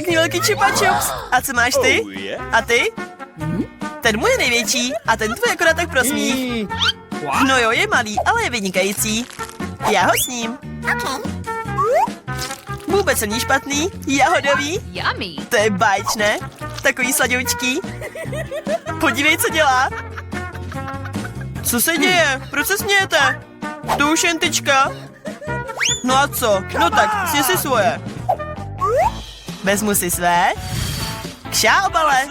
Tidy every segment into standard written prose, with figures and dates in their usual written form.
pěkný velký Chupa Chups. A co máš ty? A ty? Ten můj je největší a ten tvůj akorát tak prosmích. No jo, je malý, ale je vynikající. Já ho sním. Vůbec není špatný, jahodový. Yummy. To je báječné. Takový sladoučký. Podívej, co dělá. Co se děje? Proč se smějete? To už jen tyčka. No a co? No tak, sně si svoje. Vezmu si své. Kšá obale.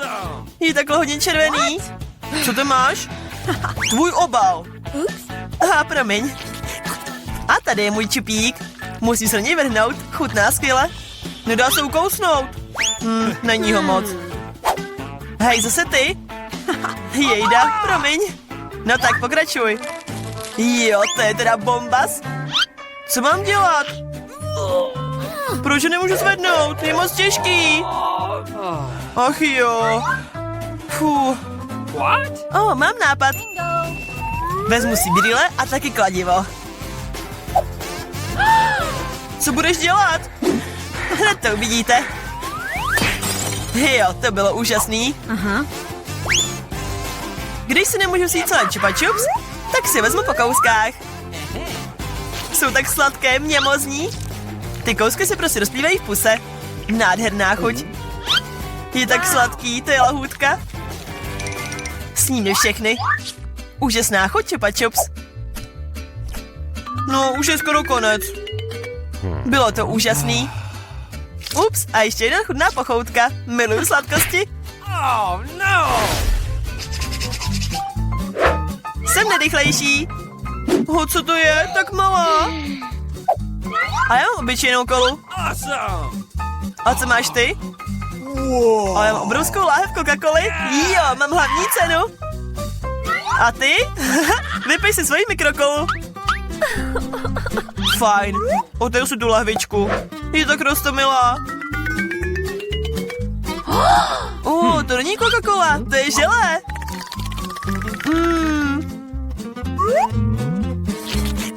Je takhle hodně červený. Co to máš? Tvůj obal. Aha, promiň. A tady je můj čupík. Musím se na něj vrhnout. Chutná skvěle. Nedá se ukousnout. Není ho moc. Hej, zase ty? Jejda, promiň. No tak pokračuj. Jo, to je teda bombas. Co mám dělat? Proč ho nemůžu zvednout? Je moc těžký. Ach jo. Fuh. Mám nápad. Vezmu si brýle a taky kladivo. Co budeš dělat? Hned to uvidíte. Jo, to bylo úžasný. Když si nemůžu vzít celé Chupa Chups, tak si vezmu po kouskách. Jsou tak sladké, mněmozní. Ty kousky se prostě rozplývají v puse. Nádherná chuť. Je tak sladký, to je lahůdka. Sním je všechny. Úžasná chuť Chupa Chups. No, už je skoro konec. Bylo to úžasný. Ups, a ještě jedna chutná pochoutka. Miluju sladkosti. Oh, no! Jsem nejrychlejší. Co to je? Tak malá. A já mám obyčejnou kolu. Awesome! A co máš ty? A já mám obrovskou láhev Coca-Coly. Jo, mám hlavní cenu. A ty? Vypij si svoji mikrokolu. Fajn. Otevřu si tu lahvičku. Je tak roztomilá. To není Coca-Cola, to je želé.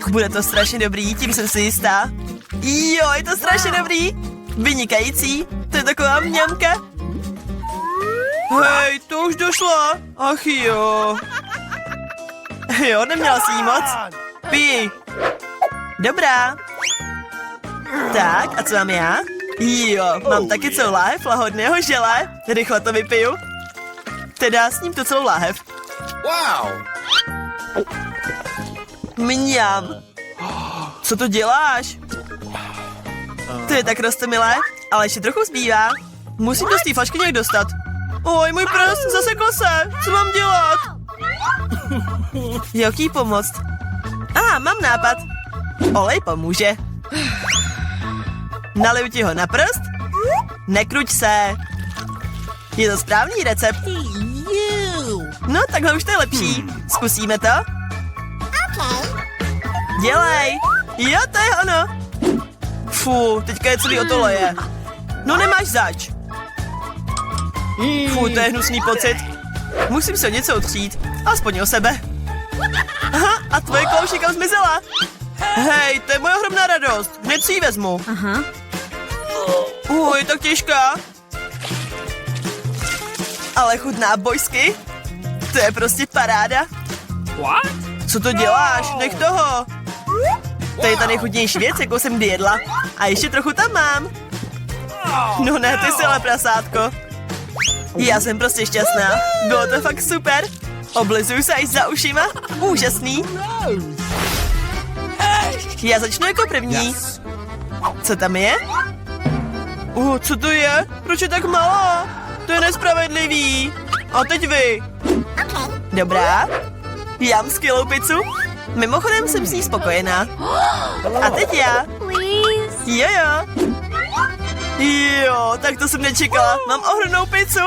Bude to strašně dobrý, tím jsem si jistá. Jo, je to strašně dobrý. Vynikající. To je taková mňamka. Hej, to už došla. Ach jo. Jo, neměla jsi jí moc. Pij. Dobrá. Tak, a co mám já? Jo, mám taky celou láhev lahodného želé. Rychle to vypiju. Teda s ním tu celou láhev. Wow! Mňam. Co to děláš? To je tak roztomilé, ale ještě trochu zbývá. Musím to z té flašky nějak dostat. Oj, můj prst, zasekl se. Co mám dělat? Jaký pomoct? Mám nápad. Olej pomůže. Naliju ti ho na prst. Nekruť se. Je to správný recept. No, takhle už to je lepší. Zkusíme to? Dělej. Jo, to je ono. Teďka je celý od oleje. No, nemáš zač. To je hnusný pocit. Musím se o něco otřít. Aspoň o sebe. Aha, a tvoje klouši kam zmizela? Hej, to je moje ohromná radost. Hned si ji vezmu. Je tak těžká. Ale chutná bojsky. To je prostě paráda. Co to děláš? Nech toho. To je ta nejchutnější věc, jakou jsem kdy jedla. A ještě trochu tam mám. No ne, ty jsi ale prasátko. Já jsem prostě šťastná. Bylo to fakt super. Oblizuju se až za ušima. Úžasný. Já začnu jako první. Co tam je? Co to je? Proč je tak malá? To je nespravedlivý. A teď vy. Dobrá. Já mám skvělou pizzu. Mimochodem jsem s ní spokojená. A teď já. Jo. Jo, tak to jsem nečekala. Mám ohromnou pizzu.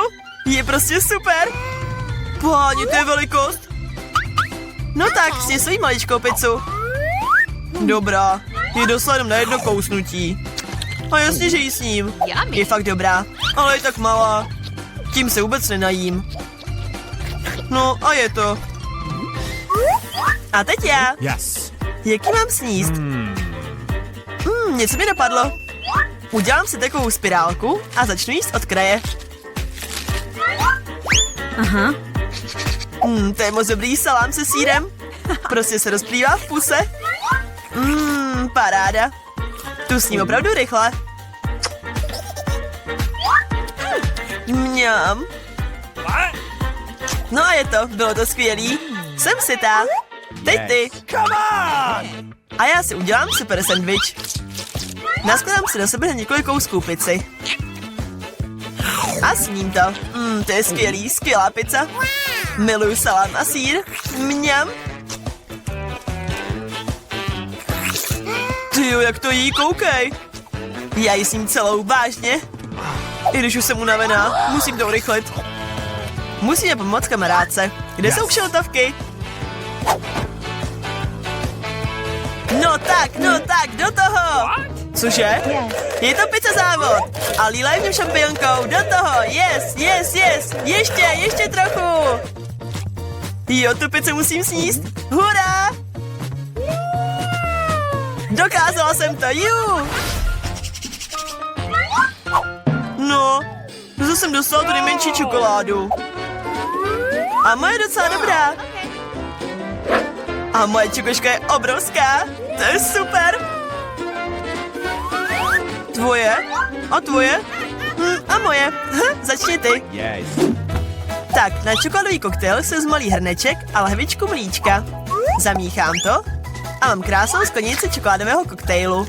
Je prostě super. Páni, to je velikost. No tak, sně svoji maličkou pizzu. Dobrá. Je doslova jenom na jedno kousnutí. A jasně, že ji sním. Je fakt dobrá. Ale je tak malá. Tím se vůbec nenajím. No a je to. A teď já. Yes. Jaký mám sníst? Něco mi napadlo. Udělám si takovou spirálku a začnu jíst od kraje. Aha. To je moc dobrý salám se sýrem. Prostě se rozplývá v puse. Paráda. Tu sním opravdu rychle. Mňam. What? No a je to, bylo to skvělý. Jsem sytá. Teď ty. Come on! A já si udělám super sandwich. Naskládám si do sebe několik kousků pici. A sním to. To je skvělý, skvělá pizza. Miluju salám a sýr. Mňam. Tyjo, jak to jí, koukej. Já ji sním celou, vážně. I když už jsem unavená, musím to urychlit. Musíme pomoct kamarádce. Kde jsou kšeltovky? No tak, do toho! Cože? Je to pizza závod. A Lila je v něm šampionkou. Do toho, yes. Ještě trochu. Jo, tu pizzu musím sníst. Hurá! Dokázala jsem to, jú! No, zase jsem dostala tu nejmenší čokoládu. A moje je docela dobrá. A moje čokoška je obrovská. To je super. Tvoje? A tvoje? A moje. Začni ty. Yes. Tak, na čokoládový koktejl se zmalý hrneček a lahvičku mlíčka. Zamíchám to a mám krásnou sklenici čokoládového koktejlu.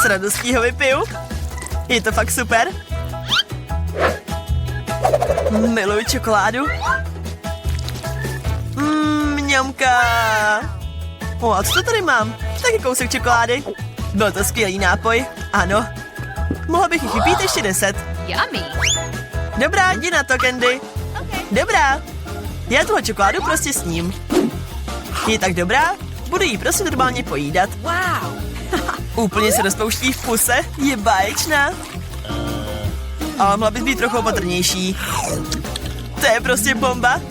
S radostí ho vypiju. Je to fakt super. Miluji čokoládu. Mňamka. A co to tady mám? Taky kousek čokolády. Byl to skvělý nápoj. Ano. Mohla bych jich vypít ještě 10. Yummy. Dobrá, jdi na to, Candy. Dobrá. Já tuhle čokoládu prostě sním. Je tak dobrá, budu jí prostě normálně pojídat. Wow. Úplně se rozpouští v puse, je báječná. Ale mohla bys být trochu opatrnější. To je prostě bomba.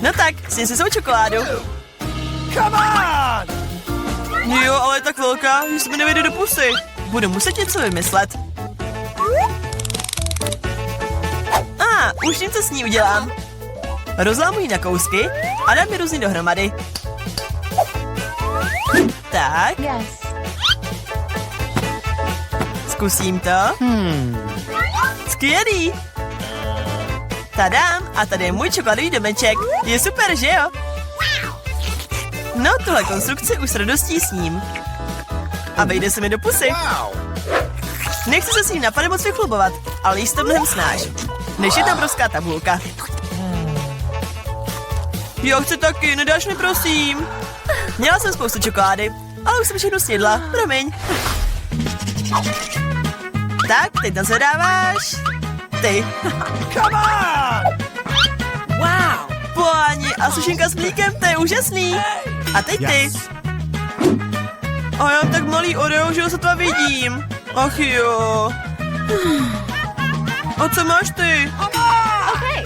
No tak, sním si svou čokoládu. Come on! Jo, ale je tak velká, že se mi nevejde do pusy. Budu muset něco vymyslet. Už vím, co s ní udělám. Rozlámu ji na kousky a dám ji různě dohromady. Tak. Yes. Zkusím to. Skvělý. Tadám, a tady je můj čokoládový domeček. Je super, že jo? No, tuhle konstrukci už s radostí sním. A vejde se mi do pusy. Wow! Nechci se s ní napadem moc vychlubovat, ale jíst to mnohem snáš. Než je tam obrovská tabulka. Já chci taky, nedáš mi prosím. Měla jsem spoustu čokolády, ale už jsem všechno snědla, promiň. Tak, teď tam se dáváš. Ty. Come on! Wow. Páni, a sušenka s mlíkem, to je úžasný. A teď ty. A já mám tak malý Oreo, že ho sotva vidím. Ach jo. A co máš ty? Okay.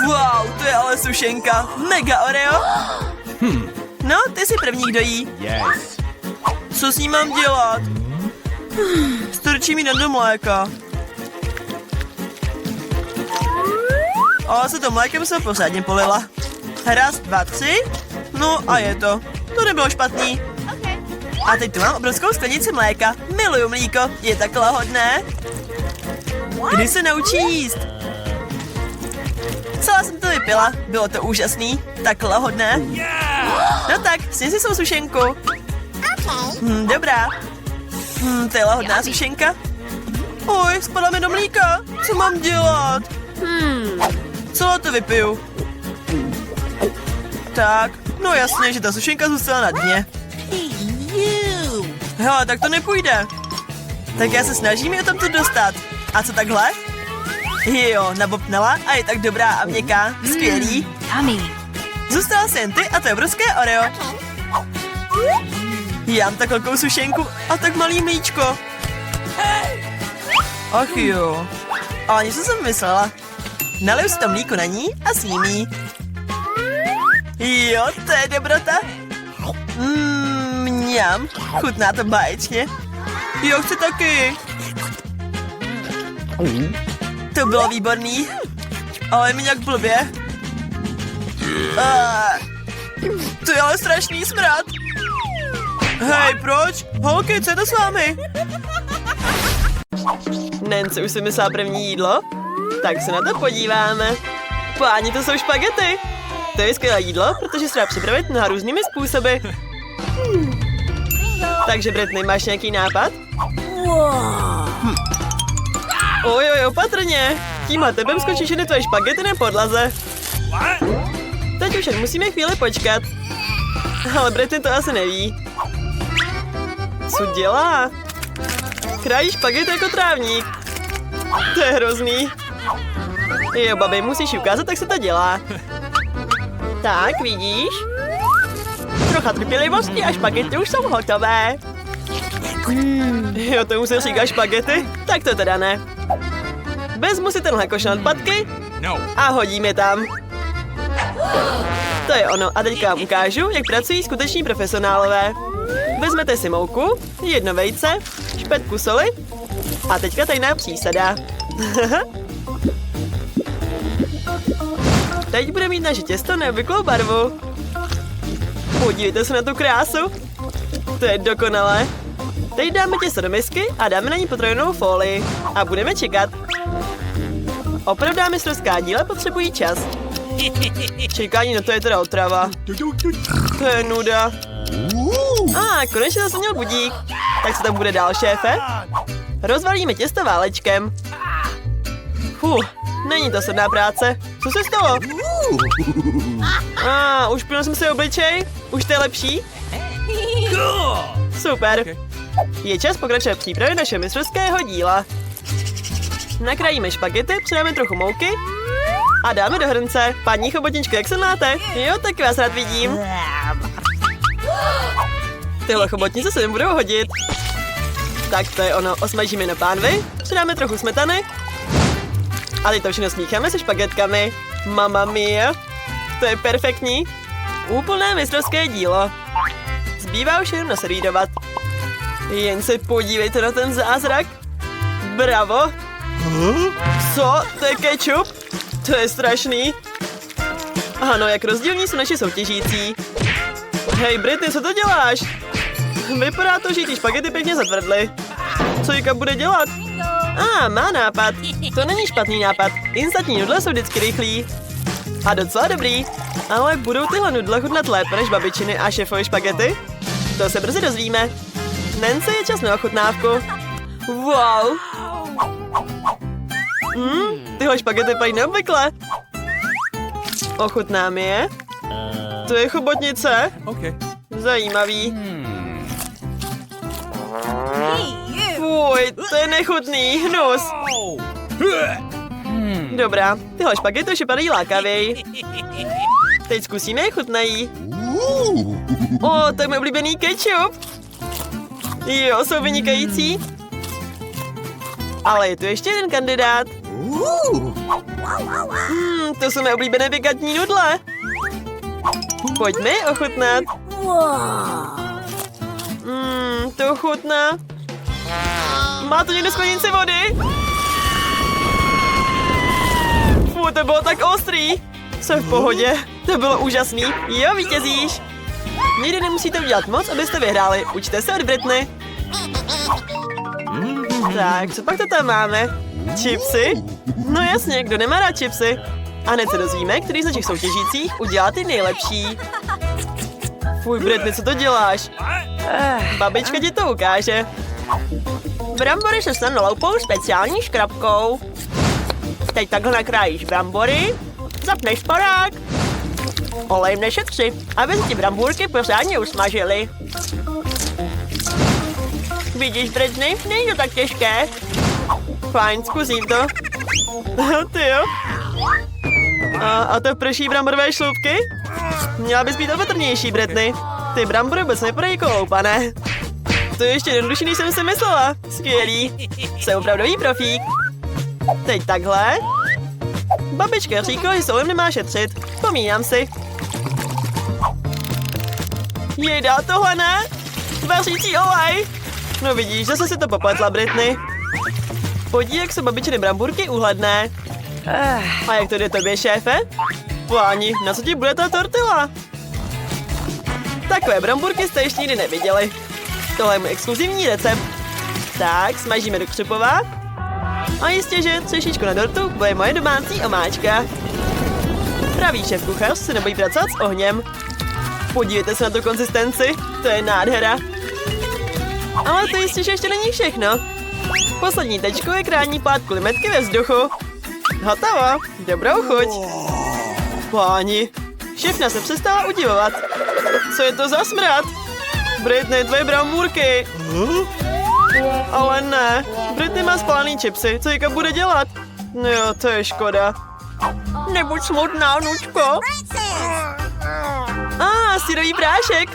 Wow, to je ale sušenka. Mega Oreo. No, ty jsi první, kdo jí. Yes. Co s ní mám dělat? Strčím ji do mléka. Ale se to mlékem se pořádně polila. Raz, 2, 3. No a je to. To nebylo špatný. A teď tu mám obrovskou sklenici mléka. Miluju mlíko, je tak lahodné. Kdy se naučí jíst? Celá jsem to vypila, bylo to úžasný, tak lahodné. Yeah! No tak, sni si svou sušenku. Dobrá. To je lahodná sušenka. Oj, spadla mi do mlíka. Co mám dělat? Celé to vypiju. Tak, no jasně, že ta sušenka zůstala na dně. Hele, tak to nepůjde. Tak já se snažím ji tam to dostat. A co takhle? Jo, nabobtnala a je tak dobrá a měkká. Skvělý. Yummy. Zůstala jsem ty a to je obrovské Oreo. Já mám tak velkou sušenku a tak malý mlíčko. Ach jo. Ale něco jsem myslela. Naliju si to mlíko na ní a sním jí. Jo, to je dobrota. Mňam, chutná to báječně. Jo, chci taky. To bylo výborný. Ale mi nějak blbě. To je ale strašný smrad. Hej, proč? Holky, co je to s vámi? Nancy už si myslela první jídlo? Tak se na to podíváme. Páni, to jsou špagety. To je skvělé jídlo, protože se dá připravit mnoha různými způsoby. Takže Britney, máš nějaký nápad? Ojoj, opatrně. Tímhle tebem skočíš jen tvoje špagety na podlaze. Teď už jen musíme chvíli počkat. Ale Britney to asi neví. Co dělá? Krájí špagety jako trávník. To je hrozný. Jo, babi, musíš ukázat, jak se to dělá. Tak, vidíš? Trocha trpělivosti a špagety už jsou hotové. Jo, tomu se říká špagety? Tak to teda ne. Vezmu si tenhle koš na odpadky a hodím je tam. To je ono a teďka vám ukážu, jak pracují skuteční profesionálové. Vezmete si mouku, 1 vejce, špetku soli a teďka tajná přísada. Teď bude mít naše těsto neobvyklou barvu. Podívejte se na tu krásu. To je dokonalé. Teď dáme těsto do misky a dáme na ní potrojenou folii. A budeme čekat. Opravdu mistrovská díla potřebují čas. Čekání, no to je teda otrava. To je nuda. Konečně zase měl budík. Tak se tam bude dál, šéfe. Rozvalíme těsto válečkem. Není to snadná práce. Co se stalo? Už plnul jsem si obličej. Už to je lepší? Super. Je čas pokračovat v přípravě našeho mistrovského díla. Nakrájíme špagety, přidáme trochu mouky a dáme do hrnce. Paní chobotničko, jak se máte? Jo, taky vás rád vidím. Tyhle chobotnice se jim budou hodit. Tak to je ono, osmažíme na pánvi, přidáme trochu smetany a teď to všechno smícháme se špagetkami. Mamma mia, to je perfektní. Úplné mistrovské dílo. Zbývá už jenom naservírovat. Jen se podívejte na ten zázrak. Bravo. Co? To je ketchup? To je strašný. Ano, jak rozdílní jsou naši soutěžící. Hej, Britney, co to děláš? Vypadá to, že ty špagety pěkně zatvrdly. Co Jika bude dělat? Má nápad. To není špatný nápad. Instantní nudle jsou vždycky rychlí. A docela dobrý. Ale budou tyhle nudle chutnat lépe než babičiny a šéfové špagety? To se brzy dozvíme. Nancy, je čas na ochutnávku. Wow. Tyhle špagety pají neobvykle. Ochutnám je. To je chobotnice. Zajímavý. Fuj, to je nechutný. Hnus. Dobrá, tyhle špagety už vypadají lákavěji. Teď zkusíme, jak chutnají. To je můj oblíbený ketchup. Jo, jsou vynikající. Ale je tu ještě jeden kandidát. To jsou mé oblíbené pikantní nudle. Pojďme je ochutnat. To chutná. Má to někdo sklenici vody? To bylo tak ostrý. Jsem v pohodě. To bylo úžasný. Jo, vítězíš. Nikdy nemusíte udělat moc, abyste vyhráli. Učte se od Britney. Tak, co pak to tam máme? Chipsy? No jasně, kdo nemá rád chipsy? A hned se dozvíme, který z našich soutěžících udělá ty nejlepší. Fuj, Britney, co to děláš? Babička ti to ukáže. Brambory se snadno loupou speciální škrabkou. Teď takhle nakrájíš brambory, zapneš porák, olej nešetři, aby se ti brambůrky pořádně usmažily. Vidíš, Britney, není to tak těžké. Fajn, zkusím to. Ty jo. A to prší bramborové šlupky? Měla bys být opatrnější, Britney. Ty brambory vůbec nepadají jako loupané. To je ještě jednodušší, než jsem si myslela. Skvělý. Jsem opravdový profík. Teď takhle. Babička říkala, že solem nemá šetřit. Vzpomínám si. Jej, dá tohle, ne? Vařící olej! No vidíš, zase si to popletla, Britney. Podívej, jak jsou babičiny bramburky uhledné. A jak to jde tobě, šéfe? Páni, na co ti bude ta tortila? Takové bramburky jste ještě nikdy neviděli. Tohle je můj exkluzivní recept. Tak, smažíme do křupova. A jistě, že třešičku na dortu bude moje domácí omáčka. Pravý šéf kuchař se nebojí pracovat s ohněm. Podívejte se na tu konzistenci, to je nádhera. Ale to jistě, že ještě není všechno. Poslední tečkou je krání plátku limetky ve vzduchu. Hotovo, dobrou chuť. Páni, šéfna se přestala udivovat. Co je to za smrad? Britney, tvoje bramburky. Ale ne, Britney má spálený čipsy, co Jika bude dělat? No jo, to je škoda. Nebuď smutná, vnučko. Syrový prášek.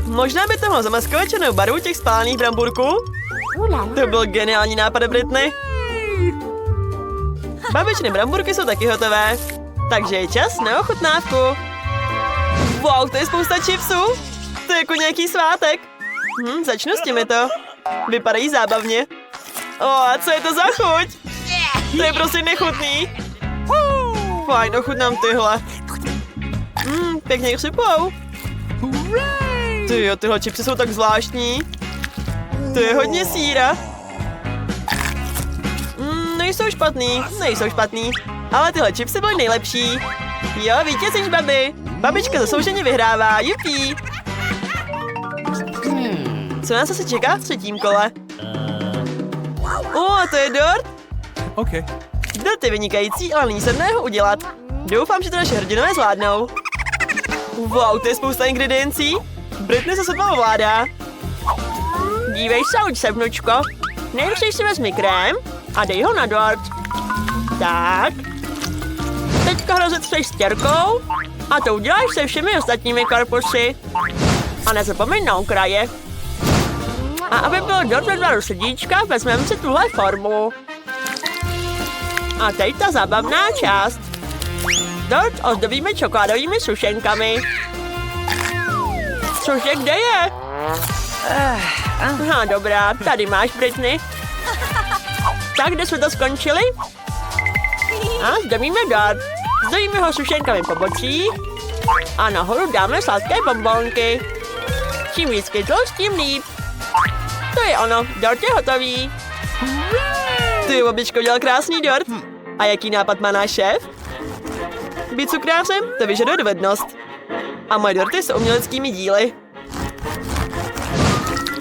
Možná by to mohlo zamaskovat černou barvu těch spálených bramburků? To byl geniální nápad, Britney. Babičiny bramburky jsou taky hotové. Takže je čas na ochutnávku. Wow, to je spousta chipsů. To je jako nějaký svátek. Začnu s těmito. Vypadají zábavně. A co je to za chuť? To je prostě nechutný. Fajn, ochutnám tyhle. Pěkně křipou. Tyjo, tyhle chipsy jsou tak zvláštní. To je hodně síra. Nejsou špatný. Ale tyhle chipsy byly nejlepší. Jo, vítězíš, babi. Babička zaslouženě vyhrává, jupí. Co nás asi čeká v třetím kole? A to je dort? Okay. Dort je vynikající, ale není snadné ho udělat. Doufám, že to naše hrdinové zvládnou. Wow, to je spousta ingrediencí. Britney se sotva ovládá. Dívej se, uč se, vnučko. Nejdřív si vezmi krém a dej ho na dort. Tak. Teďka ho rozetřeš stěrkou a to uděláš se všemi ostatními korpusy. A nezapomeň na okraje. A aby bylo dort ve tvaru srdíčka, vezmeme si tuhle formu. A teď ta zábavná část. Dort ozdobíme čokoládovými sušenkami. Cože, kde je? Aha, dobrá, tady máš, Britney. Tak, kde jsme to skončili? A zdobíme dort. Zdobíme ho sušenkami po bocích. A nahoru dáme sladké bonbonky. Čím víc kytlost, tím líp. To je ono, dort je hotový. Ty, babičko, dělal krásný dort. A jaký nápad má náš šéf? Být cukrářem, to vyžaduje dovednost. A moje dorty jsou uměleckými díly.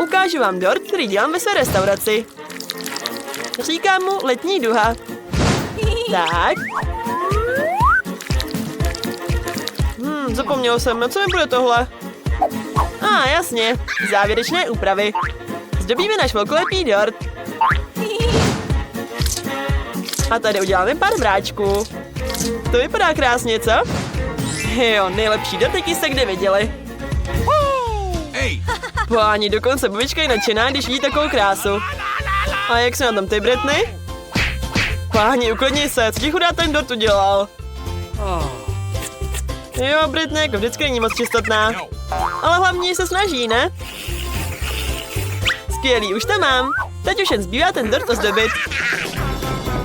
Ukážu vám dort, který dělám ve své restauraci. Říkám mu letní duha. Tak. Zapomněl jsem, na co mi bude tohle? Jasně, závěrečné úpravy. Zdobíme náš velkolepý dort. A tady uděláme pár bráčků. To vypadá krásně, co? Jo, nejlepší dort, jaký jste kdy viděli. Páni, dokonce babička je nadšená, když vidí takovou krásu. A jak se na tom ty, Britney? Páni, uklidni se, co ti chudá ten dort udělal? Jo, Britney jako vždycky není moc čistotná. Ale hlavně se snaží, ne? Skvělý, už to mám. Teď už jen zbývá ten dort ozdobit.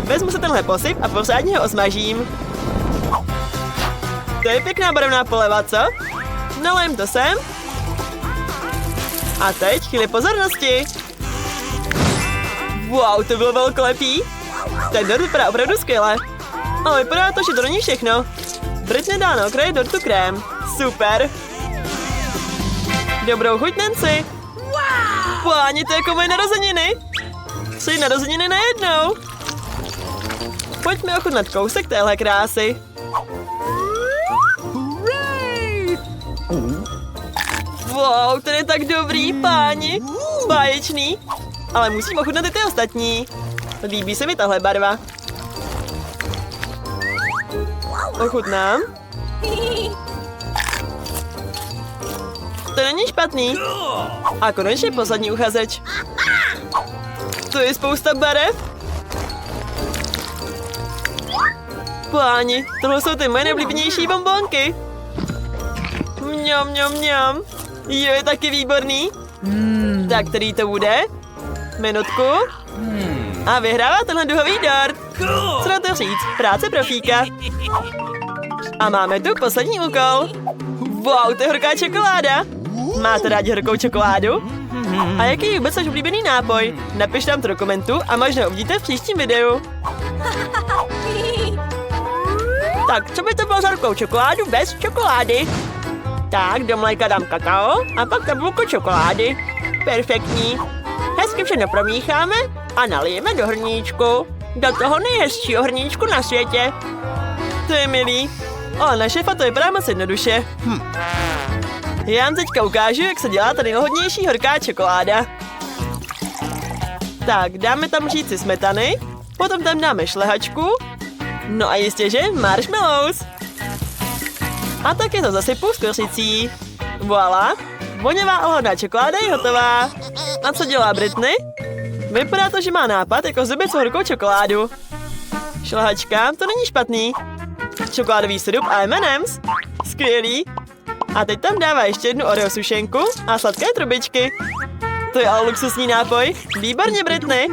Vezmu se tenhle posyp a pořádně ho osmažím. To je pěkná barevná poleva, co? Nalejem to sem. A teď chvíli pozornosti. Wow, to bylo velkolepý. Ten dort vypadá opravdu skvěle. Ale vypadá to, že to není všechno. Britney dá na okraji dortu krém. Super. Dobrou chuť, Nancy. Páni, to je jako moje narozeniny. 3 narozeniny najednou. Pojďme ochutnat kousek téhle krásy. Wow, ten je tak dobrý, páni. Báječný. Ale musím ochutnat i ty ostatní. Líbí se mi tahle barva. Ochutnám. To není špatný. A konečně poslední uchazeč. To je spousta barev. Páni, tohle jsou ty moje nejoblíbenější bonbonky. Mňam, mňam, mňam. Jo, je taky výborný. Tak který to bude? Minutku. A vyhrává tenhle duhový dort. Co na to říct? Práce profíka. A máme tu poslední úkol. Wow, to je horká čokoláda. Máte rádi horkou čokoládu? A jaký je vůbec váš oblíbený nápoj? Napište nám to do komentu a možná uvidíte v příštím videu. Tak, co by to bylo za horkou čokoládu bez čokolády? Tak, do mléka dám kakao a pak tabulku čokolády. Perfektní. Hezky všechno promícháme a nalijeme do hrníčku. Do toho nejhezčího hrníčku na světě. To je milý. Ale na šéfa to vypadá moc jednoduše. Já vám teďka ukážu, jak se dělá ta nejhodnější horká čokoláda. Tak, dáme tam říci smetany, potom tam dáme šlehačku, no a jistě, že marshmallows. A taky to zasypu s kořicí. Voilà, vonavá a hodná čokoláda je hotová. A co dělá Britney? Vypadá to, že má nápad, jako zdobit svou horkou čokoládu. Šlehačka, to není špatný. Čokoládový sirup a M&M's. Skvělý. A teď tam dává ještě jednu Oreo sušenku a sladké trubičky. To je ale luxusní nápoj. Výborně, Britney.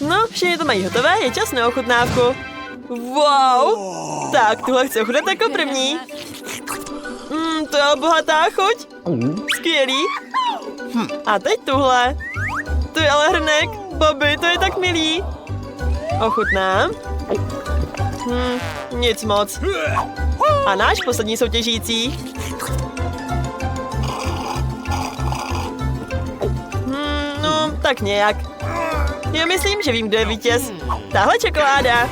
No, všichni to mají hotové, je čas na ochutnávku. Wow! Tak, tuhle chci ochutnat jako první. To je ale bohatá chuť. Skvělý. A teď tuhle. To je ale hrnek. Bobby, to je tak milý. Ochutnám. Nic moc. A náš poslední soutěžící. No, tak nějak. Já myslím, že vím, kdo je vítěz. Tahle čokoláda.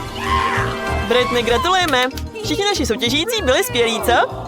Britney, gratulujeme. Všichni naši soutěžící byli skvělí, co?